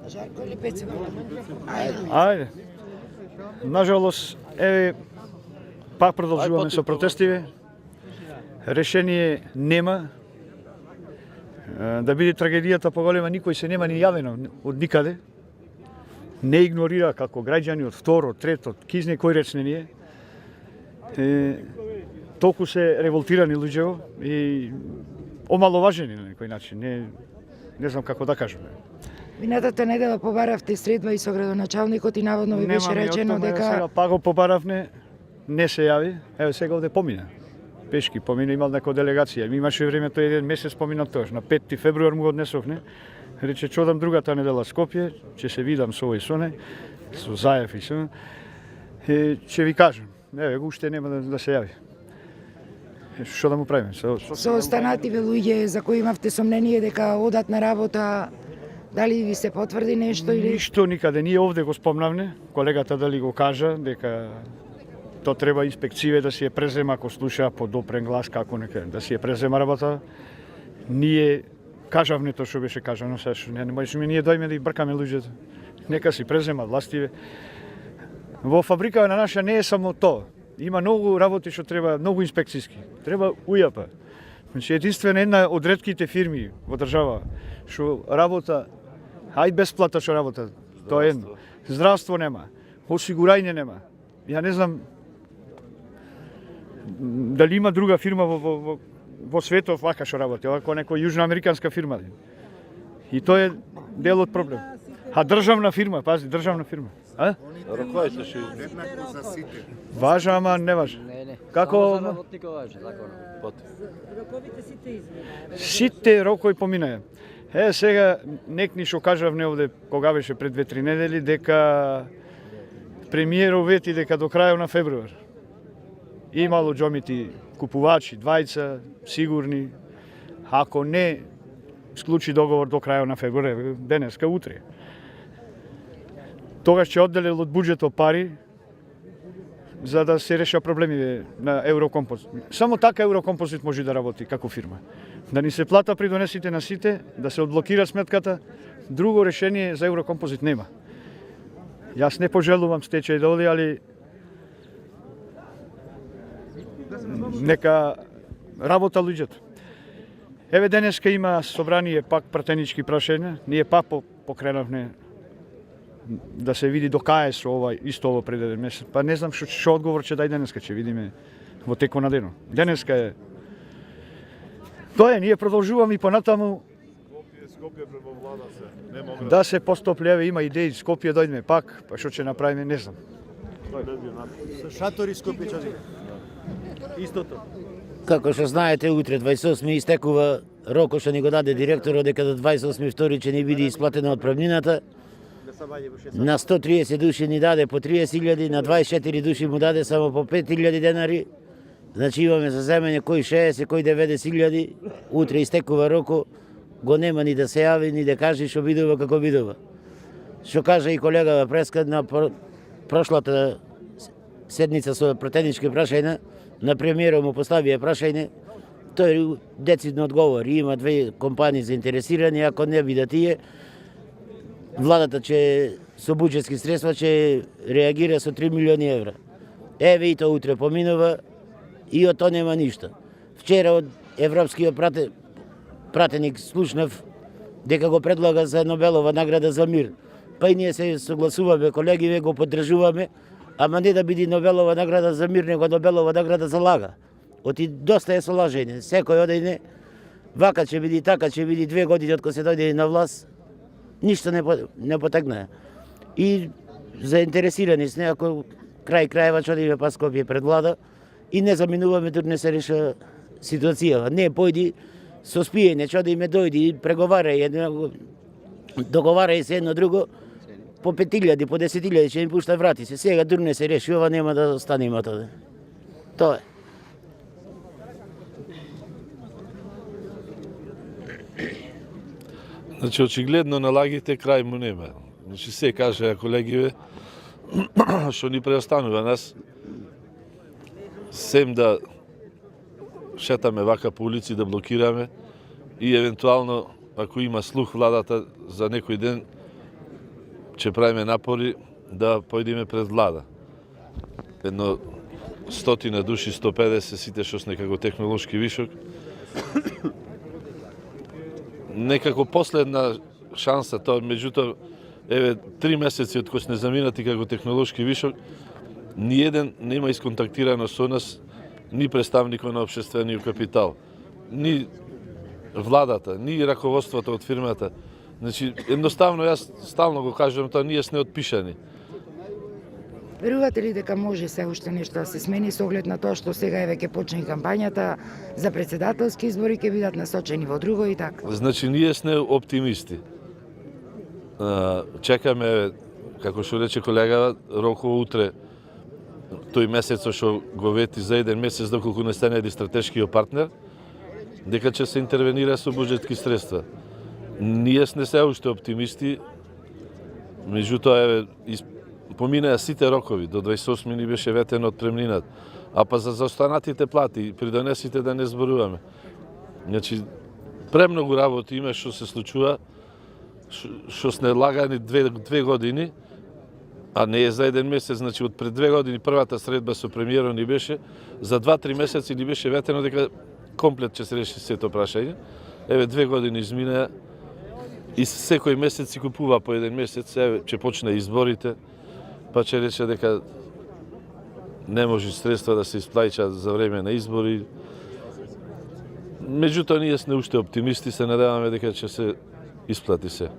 Жарко или Пецева? Ајде. Нажалост, еве, пак продолжуваме со протестиве. Решение нема. Да биде трагедијата поголема, никој се нема ни јавено од никаде. Не игнорира како граѓани од второ, трето, кизне кој речне ние. Толку се револтирани луѓе и омаловажени на некој начин. Не знам како да кажам. Минатата недела побаравте средба и со градоначалникот и наводно ви беше речено дека... Сега па го побаравне, не се јави, еве сега овде помина. Пешки помина, имал некоја делегација. Ми имаше време тој еден месец помина тоаш. На 5 февруар му го однесовне. Рече, чодам другата недела Скопје, ќе се видам со овој соне, со Заев и со... Ќе ви кажам, еве, уште нема да се јави. Што да му правиме? Со останативе луѓе за кои имавте сомнение дека одат на работа, дали ви се потврди нешто или... Ништо никаде. Ние овде го спомнавне, колегата дали го кажа, дека то треба инспекције да си ја презема, ако слуша по допрен глас, како нека, да си ја презема работа. Ние кажавме тоа што беше кажано, сега што не можеме ние дојме да и бркаме луѓето. Нека си презема властиве. Во фабрика на наша не е само тоа. Има многу работи што треба, многу инспекцијски. Треба УЈАП. Значи единствено една од ретките фирми во држава што работа, ај бесплата што работа, тоа е едно. Здравство нема, осигурање нема. Ја не знам дали има друга фирма во светот вака што работи, овако некоја јужноамериканска фирма. И тоа е дел од проблем. А државна фирма, пази, државна фирма. А? Роковите што Еднакво за сите. Важа, ама не важа. Не. Како? Само за работникот важи, законот. Роковите сите измина. Сите рокови поминаја. Сега некни што кажавме овде кога беше пред 2-3 недели дека премиерот вети дека до крајот на февруар имало џомити купувачи, двајца сигурни. Ако не склучи договор до крајот на февруар, денеска, утре, тогаш ќе одделел од буџетот пари за да се реша проблемите на Еврокомпозит. Само така Еврокомпозит може да работи како фирма. Да ни се плата при донесите на сите, да се одблокира сметката, друго решение за Еврокомпозит нема. Јас не пожелувам стечај да оди, али нека работа луѓето. Еве денеска има собрание пак пратенички прашања, ние пак покренавме да се види до кај со ова исто ово пред еден месец. Па не знам што одговор ќе дај денеска, ќе видиме во текот на денот. Денеска е тоа е, ние продолжуваме и понатаму Скопје према влада се. Нема ограда. да се постопли, еве има идеи, Скопје дојдеме пак, па што ќе направиме, не знам. Шатори Скопје чади. Истото. Како што знаете, утре 28 истекува рокот што ни го даде директорот дека до 28 втори ќе ни биде исплатена отправнината. На 130 души ни даде по 30.000, на 24 души му даде само по 5.000 денари. Значи имаме за земење кој 60, кој 90.000. Утре истекува роко, го нема ни да се јави, ни да каже што бидува како бидува. Што кажа и колега Преска на прошлата седница со пратенички прашања, на премиерот му поставија прашање, тој децидно одговори. Има две компании заинтересирани, ако не бидат тие, владата ќе со буџетски средства ќе реагира со 3 милиони евра. Еве и тоа утре поминува и од тоа нема ништо. Вчера од европскиот пратеник слушнав дека го предлага за Нобелова награда за мир. Па и ние се согласуваме, колеги, го поддржуваме, ама не да биде Нобелова награда за мир, него Нобелова награда за лага. Оти доста е со лажење. Секој одене, вака ќе биде, така ќе биде 2 години од кога се дојде на власт, ништо не потегна. И заинтересирани сме, ако крај крајeva ќе одиме па Скопје пред влада и не заминуваме док не се реша ситуацијава. Не, појди со спиење, ќе одиме дојди, преговарај, договарај се едно друго, по 5.000, по 10.000 ќе им пушта врати се. Сега дур не се реши, ова нема да остане имата. Тоа е. Значи, очигледно налагите крај му нема. Значи, се кажа колегиве, што ни преостанува нас, сем да шетаме вака по улици, да блокираме и евентуално, ако има слух владата за некој ден, ќе правиме напори да појдеме пред влада. Едно 100 души, 150, сите што сме како технолошки вишок. Некако последна шанса тоа, меѓутоа, еве 3 месеци од кога сме заминати како технолошки вишок, ниеден нема исконтактирано со нас, ни представникот на општествениот капитал, ни владата, ни раководството од фирмата. Значи, едноставно, јас стално го кажувам тоа, ние сме отпишани. Верувате ли дека може се уште нешто да се смени со оглед на тоа што сега еве ќе почне и кампањата за претседателски избори, ќе бидат насочени во друго и така? Значи, ние сме оптимисти. Чекаме, како што рече колега, Роко утре, тој месецот што го вети за еден месец доколку не стане стратешкиот партнер, дека ќе се интервенира со буџетски средства. Ние сме се уште оптимисти, меѓутоа, еве, поминаа сите рокови, до 28 ни беше ветено отпремнинат, а па за останатите плати, придонесите да не зборуваме. Значи, премногу работи има што се случува, што сме лагани 2 години, а не е за еден месец, значи од пред 2 години првата средба со премиерот ни беше, за 2-3 месеци ни беше ветено дека комплет ќе се реши сето прашање. Еве 2 години изминаа и секој месец си купува по еден месец, еве ќе почне изборите, па ќе рече дека не може средства да се исплаќаат за време на избори. Меѓутоа, ние сме уште оптимисти, се надеваме дека ќе се исплати се.